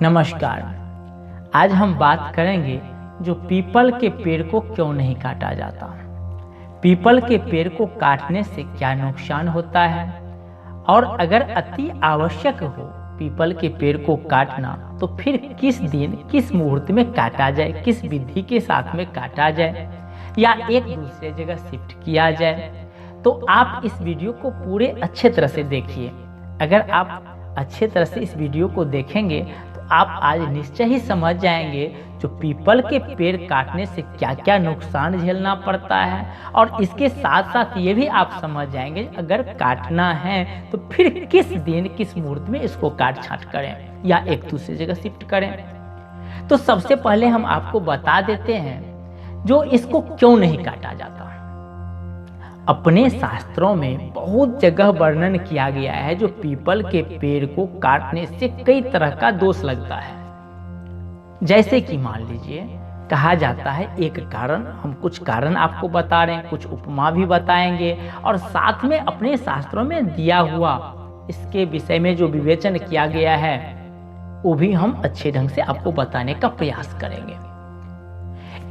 नमस्कार। आज हम बात करेंगे जो पीपल के पेड़ को क्यों नहीं काटा जाता, पीपल के पेड़ को काटने से क्या नुकसान होता है और अगर अति आवश्यक हो पीपल के पेड़ को काटना तो फिर किस दिन किस मुहूर्त में काटा जाए, किस विधि के साथ में काटा जाए या एक दूसरे जगह शिफ्ट किया जाए। तो आप इस वीडियो को पूरे अच्छे तरह से देखिए। अगर आप अच्छे तरह से इस वीडियो को देखेंगे तो आप आज निश्चय ही समझ जाएंगे जो पीपल के पेड़ काटने से क्या क्या नुकसान झेलना पड़ता है, और इसके साथ साथ ये भी आप समझ जाएंगे अगर काटना है तो फिर किस दिन किस मुहूर्त में इसको काट छांट करें या एक दूसरी जगह शिफ्ट करें। तो सबसे पहले हम आपको बता देते हैं जो इसको क्यों नहीं काटा जाता। अपने शास्त्रों में बहुत जगह वर्णन किया गया है जो पीपल के पेड़ को काटने से कई तरह का दोष लगता है। जैसे कि मान लीजिए कहा जाता है एक कारण, हम कुछ कारण आपको बता रहे हैं, कुछ उपमा भी बताएंगे और साथ में अपने शास्त्रों में दिया हुआ इसके विषय में जो विवेचन किया गया है वो भी हम अच्छे ढंग से आपको बताने का प्रयास करेंगे।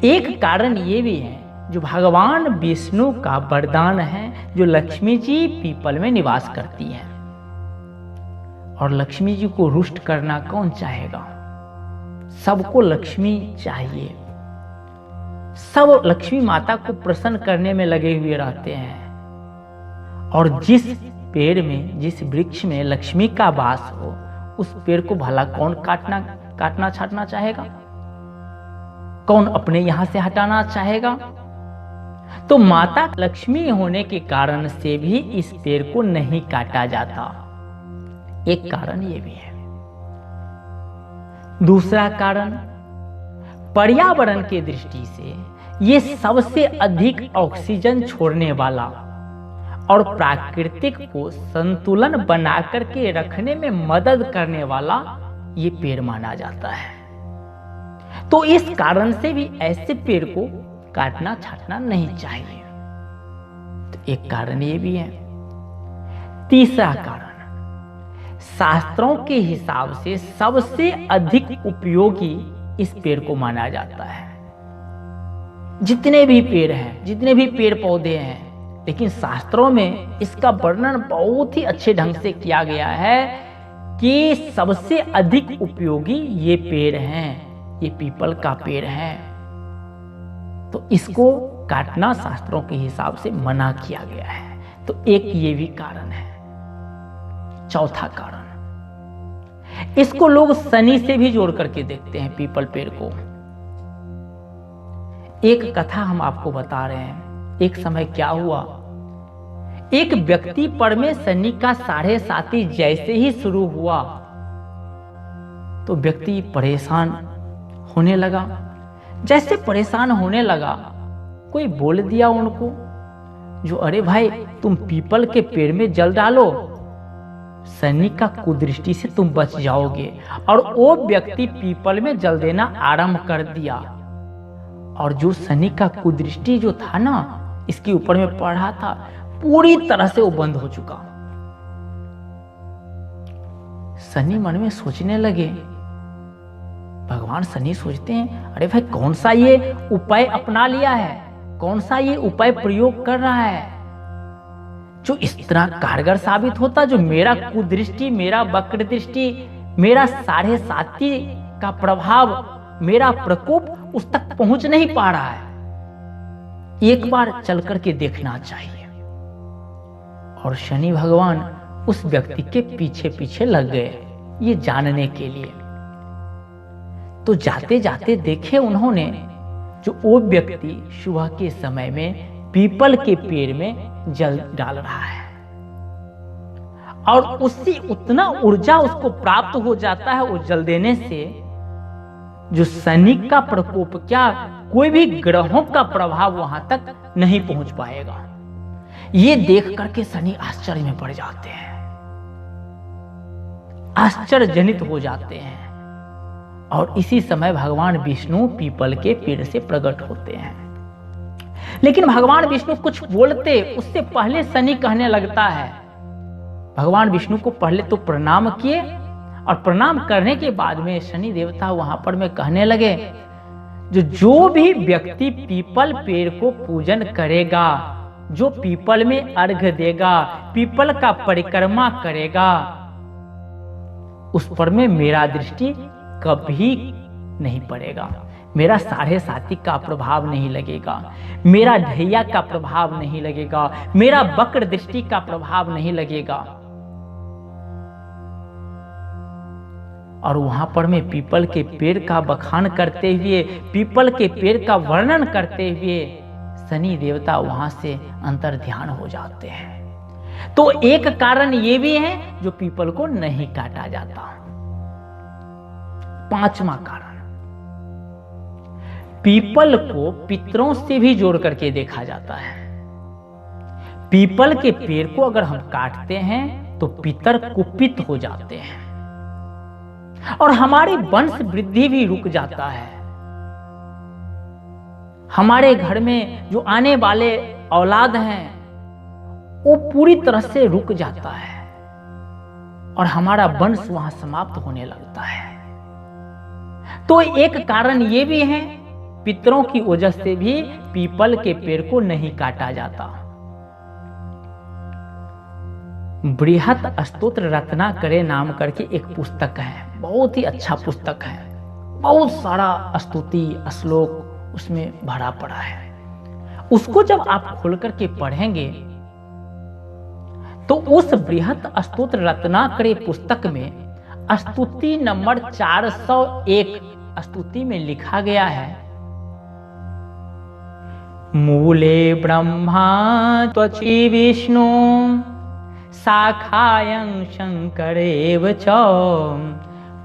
एक कारण ये भी है जो भगवान विष्णु का वरदान है, जो लक्ष्मी जी पीपल में निवास करती हैं, और लक्ष्मी जी को रुष्ट करना कौन चाहेगा। सबको लक्ष्मी चाहिए, सब लक्ष्मी माता को प्रसन्न करने में लगे हुए रहते हैं, और जिस पेड़ में जिस वृक्ष में लक्ष्मी का वास हो उस पेड़ को भला कौन काटना छाटना चाहेगा, कौन अपने यहां से हटाना चाहेगा। तो माता लक्ष्मी होने के कारण से भी इस पेड़ को नहीं काटा जाता, एक कारण ये भी है। दूसरा कारण, पर्यावरण के दृष्टि से ये सबसे अधिक ऑक्सीजन छोड़ने वाला और प्राकृतिक को संतुलन बना करके रखने में मदद करने वाला ये पेड़ माना जाता है। तो इस कारण से भी ऐसे पेड़ को काटना छाटना नहीं चाहिए। तो एक कारण ये भी है। तीसरा कारण, शास्त्रों के हिसाब से सबसे अधिक उपयोगी इस पेड़ को माना जाता है। जितने भी पेड़ हैं, जितने भी पेड़ पौधे हैं, लेकिन शास्त्रों में इसका वर्णन बहुत ही अच्छे ढंग से किया गया है कि सबसे अधिक उपयोगी ये पेड़ हैं, ये पीपल का पेड़ है। तो इसको काटना शास्त्रों के हिसाब से मना किया गया है। तो एक ये भी कारण है। चौथा कारण, इसको लोग शनि से भी जोड़ करके देखते हैं पीपल पेड़ को। एक कथा हम आपको बता रहे हैं। एक समय क्या हुआ, एक व्यक्ति पर में शनि का 7.5 जैसे ही शुरू हुआ तो व्यक्ति परेशान होने लगा। जैसे परेशान होने लगा, कोई बोल दिया उनको जो अरे भाई तुम पीपल के पेड़ में जल डालो, शनि का कुदृष्टि से तुम बच जाओगे। और वो व्यक्ति पीपल में जल देना आरंभ कर दिया, और जो शनि का कुदृष्टि जो था ना इसके ऊपर में पड़ा था, पूरी तरह से वो बंद हो चुका। शनि मन में सोचने लगे, भगवान शनि सोचते हैं अरे भाई कौन सा ये उपाय अपना लिया है, कौन सा ये उपाय प्रयोग कर रहा है जो इस तरह कारगर साबित होता, जो मेरा कुदृष्टि, मेरा वक्र दृष्टि, मेरा 7.5 का प्रभाव, मेरा प्रकोप उस तक पहुंच नहीं पा रहा है। एक बार चल करके देखना चाहिए। और शनि भगवान उस व्यक्ति के पीछे पीछे लग गए ये जानने के लिए। तो जाते जाते देखे उन्होंने जो वो व्यक्ति सुबह के समय में पीपल के पेड़ में जल डाल रहा है, और उससे उतना ऊर्जा उसको प्राप्त हो जाता है वो जल देने से, जो शनि का प्रकोप क्या कोई भी ग्रहों का प्रभाव वहां तक नहीं पहुंच पाएगा। ये देख करके शनि आश्चर्य में पड़ जाते हैं, आश्चर्यजनित हो जाते हैं। और इसी समय भगवान विष्णु पीपल के पेड़ से प्रकट होते हैं। लेकिन भगवान विष्णु कुछ बोलते उससे पहले शनि कहने लगता है। भगवान विष्णु को पहले तो प्रणाम किए और प्रणाम करने के बाद में शनि देवता वहां पर में कहने लगे, जो भी व्यक्ति पीपल पेड़ को पूजन करेगा, जो पीपल में अर्घ देगा, पीपल का परिक्रमा करेगा, उस पर में मेरा दृष्टि कभी नहीं पड़ेगा, मेरा 7.5 का प्रभाव नहीं लगेगा, मेरा ढैया का प्रभाव नहीं लगेगा, मेरा वक्र दृष्टि का प्रभाव नहीं लगेगा। और वहां पर मैं पीपल के पेड़ का बखान करते हुए, पीपल के पेड़ का वर्णन करते हुए शनि देवता वहां से अंतर ध्यान हो जाते हैं। तो एक कारण ये भी है जो पीपल को नहीं काटा जाता। 5वां कारण, पीपल को पितरों से भी जोड़ करके देखा जाता है। पीपल के पेड़ को अगर हम काटते हैं तो पितर कुपित हो जाते हैं और हमारी वंश वृद्धि भी रुक जाता है। हमारे घर में जो आने वाले औलाद हैं वो पूरी तरह से रुक जाता है और हमारा वंश वहां समाप्त होने लगता है। तो एक कारण ये भी है, पितरों की वजह से भी पीपल के पेड़ को नहीं काटा जाता। बृहत स्तोत्र रत्नाकरे नाम करके एक पुस्तक है, बहुत ही अच्छा पुस्तक है, बहुत सारा स्तुति श्लोक उसमें भरा पड़ा है। उसको जब आप खोल करके पढ़ेंगे तो उस बृहत स्तोत्र रत्नाकरे पुस्तक में स्तुति नंबर 401 स्तुति में लिखा गया है, मूले ब्रह्मा त्वचि विष्णु शाखायं शंकरेव च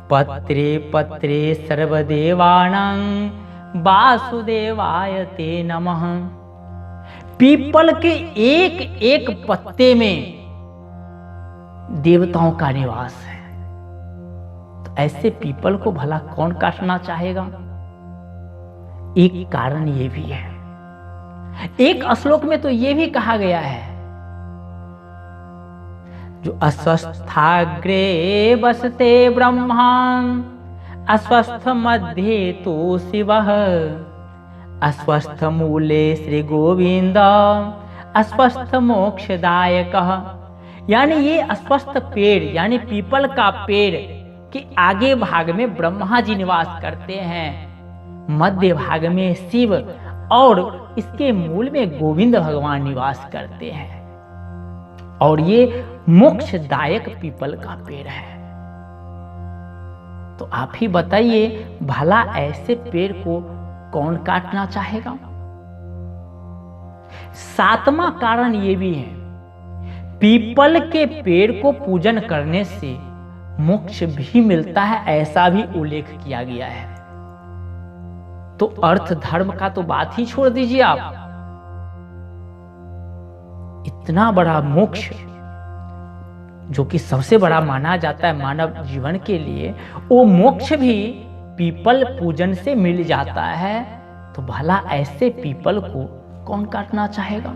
पत्रे पत्रे सर्वदेवानां वासुदेवाय ते नमः। पीपल के एक एक पत्ते में देवताओं का निवास है। तो ऐसे पीपल को भला कौन काटना चाहेगा? एक कारण ये भी है। एक श्लोक में तो ये भी कहा गया है, जो अस्वस्थाग्रे बसते ब्रह्मा अस्वस्थ मध्ये तो शिवः अस्वस्थ मूले श्री गोविंद अस्वस्थ मोक्षदायकः। यानी ये अस्वस्थ पेड़ यानी पीपल का पेड़ के आगे भाग में ब्रह्मा जी निवास करते हैं, मध्य भाग में शिव और इसके मूल में गोविंद भगवान निवास करते हैं। और ये मोक्षदायक पीपल का पेड़ है। तो आप ही बताइए, भला ऐसे पेड़ को कौन काटना चाहेगा? 7वां कारण ये भी है, पीपल के पेड़ को पूजन करने से मोक्ष भी मिलता है, ऐसा भी उल्लेख किया गया है। तो अर्थ धर्म का तो बात ही छोड़ दीजिए आप, इतना बड़ा मोक्ष जो कि सबसे बड़ा माना जाता है मानव जीवन के लिए, वो मोक्ष भी पीपल पूजन से मिल जाता है। तो भला ऐसे पीपल को कौन काटना चाहेगा?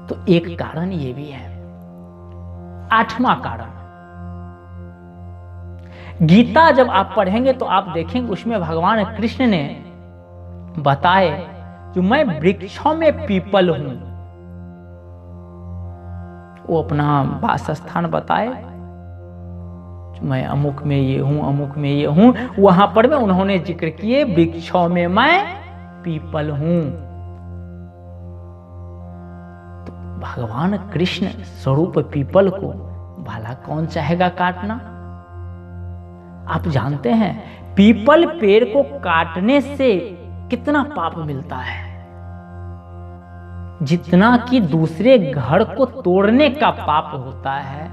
तो एक कारण ये भी है। 8वां कारण, गीता जब आप पढ़ेंगे तो आप देखेंगे उसमें भगवान कृष्ण ने बताए, जो मैं वृक्षों में पीपल हूं, वो अपना वासस्थान बताए, मैं अमुक में ये हूं, अमुक में ये हूं। वहां पर में उन्होंने जिक्र किए, वृक्षों में मैं पीपल हूं। तो भगवान कृष्ण स्वरूप पीपल को भला कौन चाहेगा काटना? आप जानते हैं पीपल पेड़ को काटने से कितना पाप मिलता है, जितना कि दूसरे घर को तोड़ने का पाप होता है,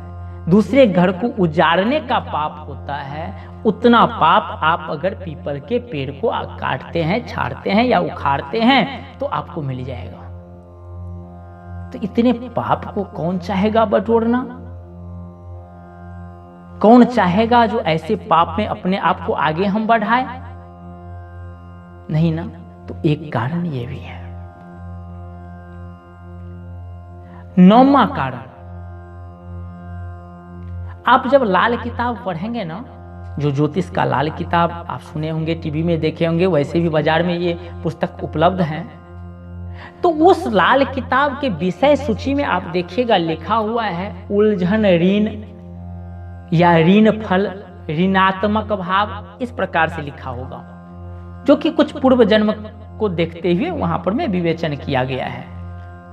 दूसरे घर को उजाड़ने का पाप होता है, उतना पाप आप अगर पीपल के पेड़ को काटते हैं, छाड़ते हैं या उखाड़ते हैं तो आपको मिल जाएगा। तो इतने पाप को कौन चाहेगा बटोरना? कौन चाहेगा जो ऐसे पाप में अपने आप को आगे हम बढ़ाए? नहीं ना। तो एक कारण ये भी है। 9वां कारण, आप जब लाल किताब पढ़ेंगे ना, जो ज्योतिष का लाल किताब आप सुने होंगे, टीवी में देखे होंगे, वैसे भी बाजार में ये पुस्तक उपलब्ध हैं, तो उस लाल किताब के विषय सूची में आप देखिएगा लिखा हुआ है उलझन ऋण या ऋण फल, ऋणात्मक भाव, इस प्रकार से लिखा होगा, जो कि कुछ पूर्व जन्म को देखते हुए वहां पर में विवेचन किया गया है।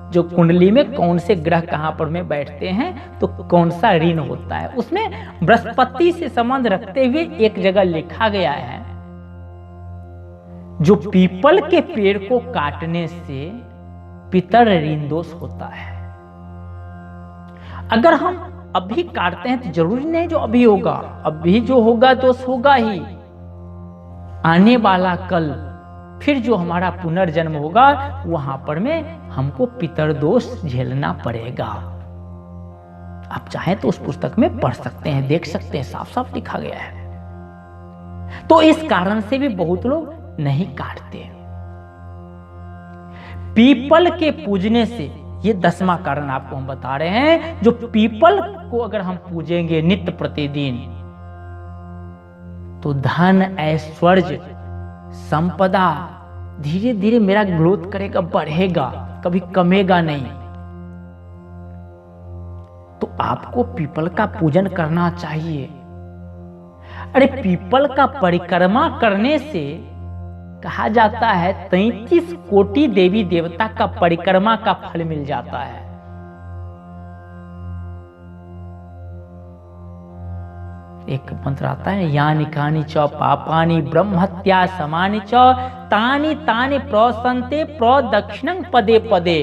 जो कुंडली में कौन से ग्रह कहां पर में बैठते हैं तो कौन सा ऋण होता है, उसमें बृहस्पति से संबंध रखते हुए एक जगह लिखा गया है, जो पीपल के पेड़ को काटने से पितर ऋण दोष होता है। अगर हम अभी काटते हैं तो जरूरी नहीं जो अभी होगा, अभी जो होगा दोष होगा ही, आने वाला कल फिर जो हमारा पुनर्जन्म होगा वहां पर में हमको पितर दोष झेलना पड़ेगा। आप चाहें तो उस पुस्तक में पढ़ सकते हैं, देख सकते हैं, साफ साफ लिखा गया है। तो इस कारण से भी बहुत लोग नहीं काटते। पीपल के पूजने से, ये 10वां कारण आपको हम बता रहे हैं, जो पीपल को अगर हम पूजेंगे नित्य प्रतिदिन तो धन ऐश्वर्य संपदा धीरे धीरे मेरा ग्रोथ करेगा, बढ़ेगा, कभी कमेगा नहीं। तो आपको पीपल का पूजन करना चाहिए। अरे पीपल का परिक्रमा करने से कहा जाता है 33 कोटि देवी देवता का परिक्रमा का फल मिल जाता है। एक मंत्र आता है, यानि कानि च पापानि ब्रह्महत्या समानि च तानि तानि प्रसन्ते प्रदक्षिणं पदे पदे।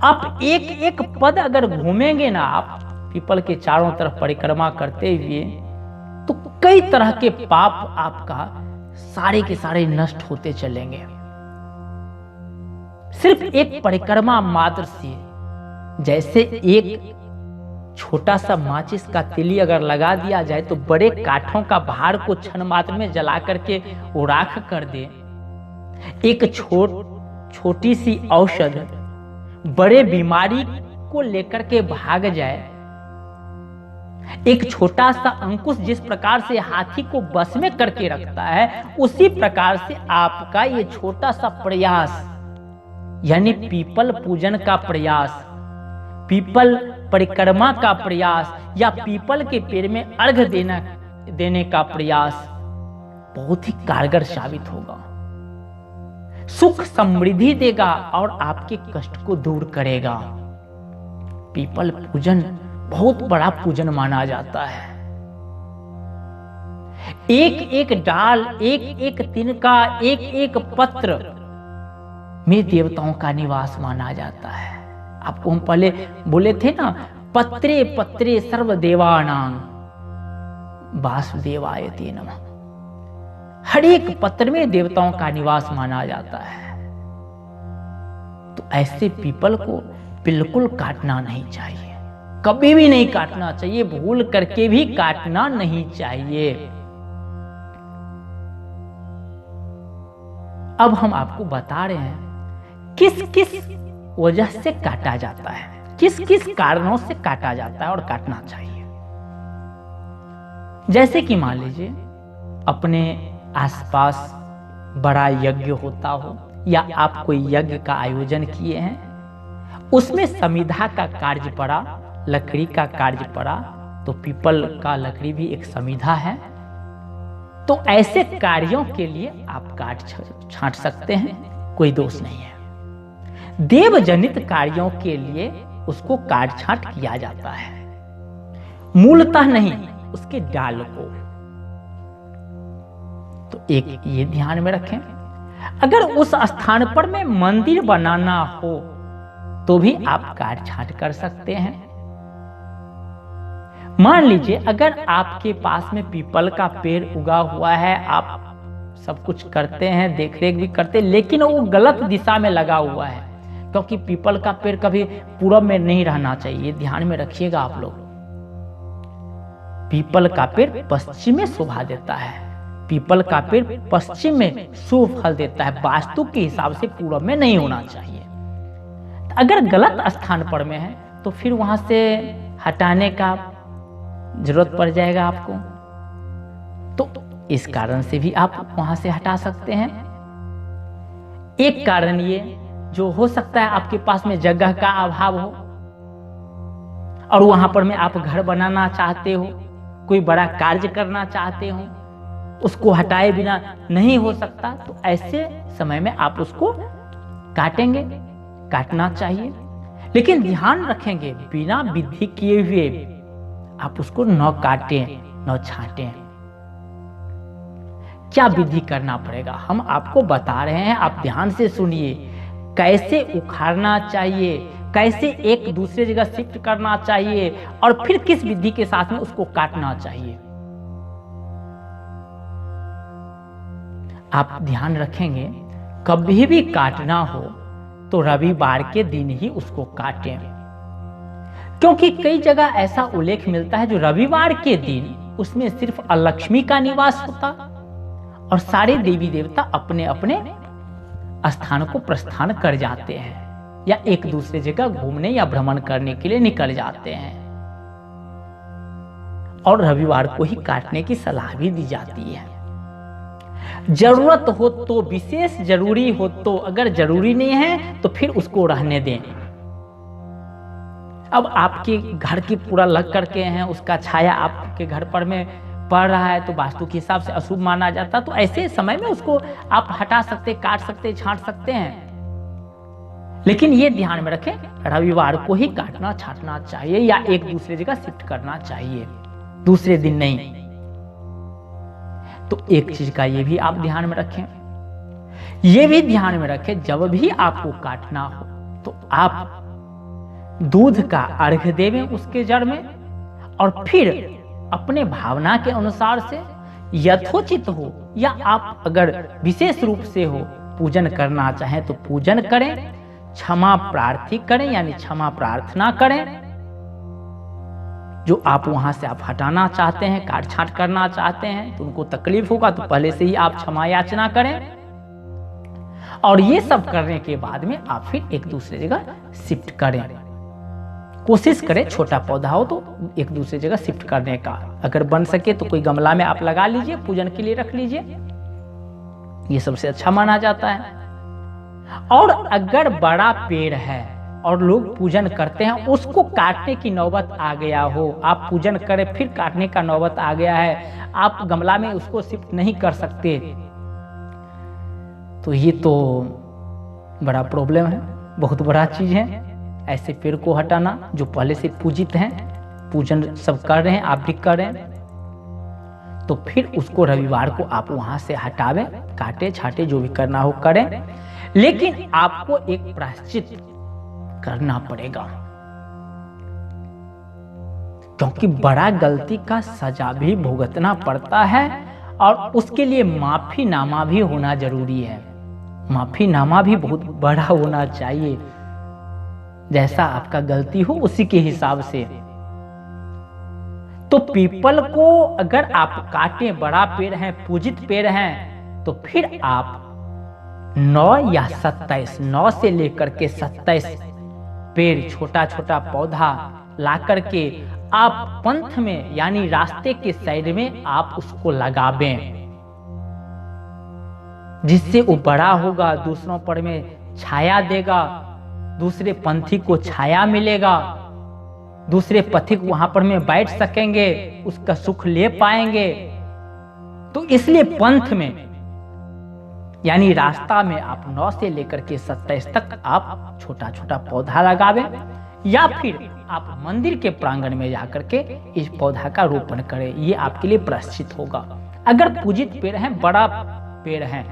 आप एक एक पद अगर घूमेंगे ना, आप पीपल के चारों तरफ परिक्रमा करते हुए, तो कई तरह के पाप आपका सारे के सारे नष्ट होते चलेंगे। सिर्फ एक परिक्रमा मात्र से, जैसे एक छोटा सा माचिस का तिली अगर लगा दिया जाए तो बड़े काठों का भार को क्षण मात्र में जला करके वो राख कर दे, एक छोटी सी औषध बड़े बीमारी को लेकर के भाग जाए, एक छोटा सा अंकुश जिस प्रकार से हाथी को बस में करके रखता है, उसी प्रकार से आपका ये छोटा सा प्रयास, यानी पीपल पूजन का प्रयास, पीपल परिक्रमा का प्रयास, या पीपल के पेड़ में अर्घ देने का प्रयास बहुत ही कारगर साबित होगा, सुख समृद्धि देगा और आपके कष्ट को दूर करेगा। पीपल पूजन बहुत बड़ा पूजन माना जाता है। एक एक डाल, एक एक तिनका, एक एक पत्र में देवताओं का निवास माना जाता है। आपको हम पहले बोले थे ना, पत्रे पत्रे सर्वदेवानां वासुदेवाय ते नमः। हर एक पत्र में देवताओं का निवास माना जाता है। तो ऐसे पीपल को बिल्कुल काटना नहीं चाहिए, कभी भी नहीं काटना चाहिए, भूल करके भी काटना नहीं चाहिए। अब हम आपको बता रहे हैं किस किस वजह से काटा जाता है, किस किस कारणों से काटा जाता है और काटना चाहिए। जैसे कि मान लीजिए अपने आसपास बड़ा यज्ञ होता हो, या आप कोई यज्ञ का आयोजन किए हैं, उसमें समिधा का कार्य पड़ा, लकड़ी का कार्य पड़ा, तो पीपल का लकड़ी भी एक समिधा है। तो ऐसे कार्यों के लिए आप काट छांट सकते हैं, कोई दोष नहीं है। देव जनित कार्यों के लिए उसको काट छांट किया जाता है, मूलतः नहीं, उसके डाल को। तो एक ये ध्यान में रखें, अगर उस स्थान पर में मंदिर बनाना हो तो भी आप काट छांट कर सकते हैं। मान लीजिए अगर आपके पास में पीपल का पेड़ उगा हुआ है, आप सब कुछ करते हैं, देखरेख भी करते हैं, लेकिन वो गलत दिशा में लगा हुआ है, क्योंकि पीपल का पेड़ कभी पूरब में नहीं रहना चाहिए, ध्यान में रखिएगा आप लोग। पीपल का पेड़ पश्चिम में शोभा देता है, पीपल का पेड़ पश्चिम में शुभ फल देता है, वास्तु के हिसाब से पूरब में नहीं होना चाहिए। अगर गलत स्थान पर में है तो फिर वहां से हटाने का जरूरत पड़ जाएगा आपको, तो इस कारण से भी आप वहां से हटा सकते हैं। एक कारण ये जो हो सकता है आपके पास में जगह का अभाव हो और वहां पर में आप घर बनाना चाहते हो, कोई बड़ा कार्य करना चाहते हो, उसको हटाए बिना नहीं हो सकता, तो ऐसे समय में आप उसको काटेंगे, काटना चाहिए। लेकिन ध्यान रखेंगे बिना विधि किए हुए आप उसको न काटें न छाटें। क्या विधि करना पड़ेगा हम आपको बता रहे हैं, आप ध्यान से सुनिए। कैसे उखाड़ना चाहिए, कैसे एक दूसरे जगह शिफ्ट करना चाहिए और फिर किस विधि के साथ में उसको काटना चाहिए। आप ध्यान रखेंगे कभी भी काटना हो तो रविवार के दिन ही उसको काटें, क्योंकि कई जगह ऐसा उल्लेख मिलता है जो रविवार के दिन उसमें सिर्फ अलक्ष्मी का निवास होता और सारे देवी देवता अपने अपने स्थान को प्रस्थान कर जाते हैं या एक दूसरे जगह घूमने या भ्रमण करने के लिए निकल जाते हैं, और रविवार को ही काटने की सलाह भी दी जाती है। जरूरत हो तो, विशेष जरूरी हो तो, अगर जरूरी नहीं है तो फिर उसको रहने दें। अब आपके घर की पूरा लग करके हैं, उसका छाया आपके घर पर में पड़ रहा है तो वास्तु के हिसाब से अशुभ माना जाता, तो ऐसे समय में उसको आप हटा सकते, काट सकते, छांट सकते हैं। लेकिन ये ध्यान में रखें रविवार को ही काटना छांटना चाहिए या एक दूसरे जगह शिफ्ट करना चाहिए, दूसरे दिन नहीं। तो एक चीज का ये भी आप ध्यान में रखें, ये भी ध्यान में रखें जब भी आपको काटना हो तो आप दूध का अर्घ्य देवें उसके जड़ में, और फिर अपने भावना के अनुसार से यथोचित हो या आप अगर विशेष रूप से हो पूजन करना चाहें तो पूजन करें, क्षमा प्रार्थी करें यानी क्षमा प्रार्थना करें। जो आप वहां से आप हटाना चाहते हैं, काट छांट करना चाहते हैं, तो उनको तकलीफ होगा तो पहले से ही आप क्षमा याचना करें, और ये सब करने के बाद में आप फिर एक दूसरे जगह शिफ्ट करें। कोशिश करें छोटा पौधा हो तो एक दूसरे जगह शिफ्ट करने का, अगर बन सके तो कोई गमला में आप लगा लीजिए, पूजन के लिए रख लीजिए, ये सबसे अच्छा माना जाता है। और अगर बड़ा पेड़ है और लोग पूजन करते हैं, उसको काटने की नौबत आ गया हो, आप पूजन करें फिर काटने का नौबत आ गया है, आप गमला में उसको शिफ्ट नहीं कर सकते, तो ये तो बड़ा प्रॉब्लम है, बहुत बड़ा चीज है। ऐसे पेड़ को हटाना जो पहले से पूजित हैं, पूजन सब कर रहे हैं, आप भी कर रहे हैं, तो फिर उसको रविवार को आप वहां से हटावें, काटे छाटे जो भी करना हो करें। लेकिन आपको एक प्रायश्चित करना पड़ेगा, क्योंकि बड़ा गलती का सजा भी भुगतना पड़ता है और उसके लिए माफीनामा भी होना जरूरी है। माफीनामा भी बहुत बड़ा होना चाहिए, जैसा आपका गलती हो उसी के हिसाब से। तो पीपल को अगर आप काटें, बड़ा पेड़ है, पूजित पेड़ है, तो फिर आप 9 या 27, 9 से लेकर के 27 पेड़, छोटा छोटा पौधा ला करके आप पंथ में यानी रास्ते के साइड में आप उसको लगावें, जिससे वो बड़ा होगा, दूसरों पर में छाया देगा, दूसरे पंथी को छाया मिलेगा, दूसरे पथिक वहां पर में बैठ सकेंगे, उसका सुख ले पाएंगे। तो इसलिए पंथ में यानी रास्ता में आप 9 से लेकर के 27 तक आप छोटा छोटा पौधा लगावें, या फिर आप मंदिर के प्रांगण में जाकर के इस पौधा का रोपण करें, ये आपके लिए प्रायश्चित होगा। अगर पूजित पेड़ है, बड़ा पेड़ है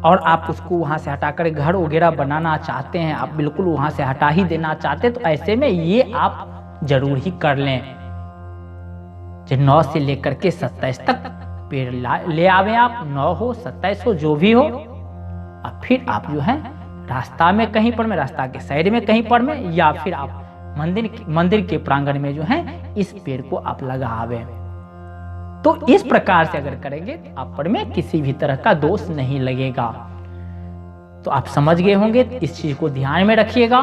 और आप उसको वहां से हटाकर घर वगैरह बनाना चाहते हैं, आप बिल्कुल वहां से हटा ही देना चाहते हैं, तो ऐसे में ये आप जरूर ही कर लें। 9 से लेकर के 27 तक पेड़ ले आवे आप, 9 हो 27 हो जो भी हो, और फिर आप जो है रास्ता में कहीं पर में, रास्ता के साइड में कहीं पर में, या फिर आप मंदिर के प्रांगण में जो है इस पेड़ को आप लगावे। तो इस प्रकार से अगर करेंगे आप पर में किसी भी तरह का दोष नहीं लगेगा। तो आप समझ गए होंगे, इस चीज को ध्यान में रखिएगा।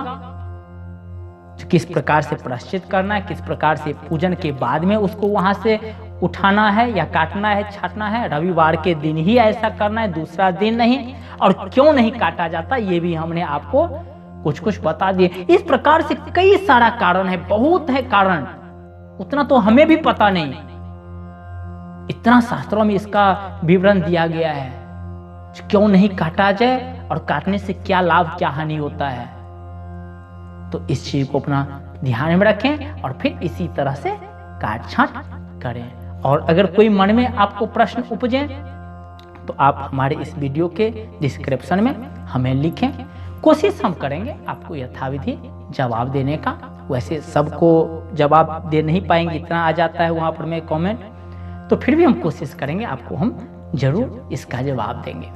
किस प्रकार से प्रायश्चित करना है, किस प्रकार से पूजन के बाद में उसको वहां से उठाना है या काटना है, छाटना है, रविवार के दिन ही ऐसा करना है, दूसरा दिन नहीं, और क्यों नहीं काटा जाता ये भी हमने आपको कुछ कुछ बता दिए। इस प्रकार से कई सारा कारण है, बहुत है कारण, उतना तो हमें भी पता नहीं, इतना शास्त्रों में इसका विवरण दिया गया है क्यों नहीं काटा जाए और काटने से क्या लाभ क्या हानि होता है। तो इस चीज को अपना ध्यान में रखें और फिर इसी तरह से काट छांट करें। और अगर कोई मन में आपको प्रश्न उपजे तो आप हमारे इस वीडियो के डिस्क्रिप्शन में हमें लिखें, कोशिश हम करेंगे आपको यथाविधि जवाब देने का। वैसे सबको जवाब दे नहीं पाएंगे, इतना आ जाता है वहां पर में कमेंट, तो फिर भी हम कोशिश करेंगे, आपको हम जरूर इसका जवाब देंगे।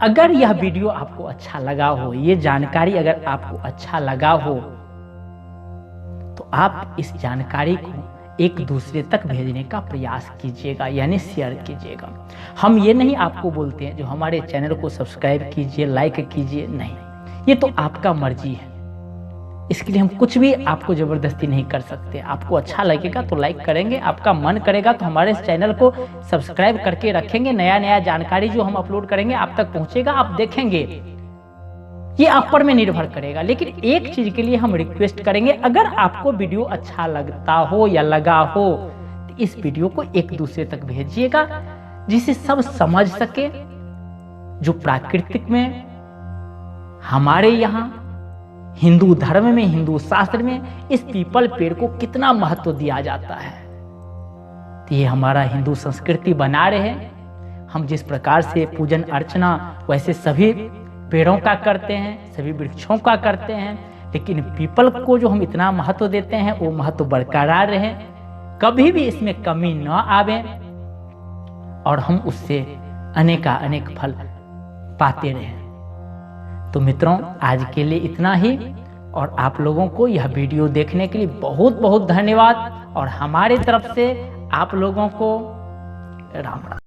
अगर यह वीडियो आपको अच्छा लगा हो, ये जानकारी अगर आपको अच्छा लगा हो, तो आप इस जानकारी को एक दूसरे तक भेजने का प्रयास कीजिएगा, यानी शेयर कीजिएगा। हम ये नहीं आपको बोलते हैं जो हमारे चैनल को सब्सक्राइब कीजिए, लाइक कीजिए, नहीं, ये तो आपका मर्जी है, इसके लिए हम कुछ भी आपको जबरदस्ती नहीं कर सकते। आपको अच्छा लगेगा तो लाइक करेंगे, आपका मन करेगा तो हमारे इस चैनल को सब्सक्राइब करके रखेंगे। नया नया जानकारी जो हम अपलोड करेंगे आप तक पहुंचेगा, आप देखेंगे, ये आप पर में निर्भर करेगा। लेकिन एक चीज के लिए हम रिक्वेस्ट करेंगे, अगर आपको वीडियो अच्छा लगता हो या लगा हो तो इस वीडियो को एक दूसरे तक भेजिएगा, जिसे सब समझ सके जो प्राकृतिक में हमारे यहाँ हिंदू धर्म में, हिंदू शास्त्र में इस पीपल पेड़ को कितना महत्व दिया जाता है। तो ये हमारा हिंदू संस्कृति बना रहे, हम जिस प्रकार से पूजन अर्चना वैसे सभी पेड़ों का करते हैं, सभी वृक्षों का करते हैं, लेकिन पीपल को जो हम इतना महत्व देते हैं वो महत्व बरकरार रहे, कभी भी इसमें कमी न आवे और हम उससे अनेक फल पाते रहें। तो मित्रों, आज के लिए इतना ही, और आप लोगों को यह वीडियो देखने के लिए बहुत बहुत धन्यवाद, और हमारे तरफ से आप लोगों को राम राम।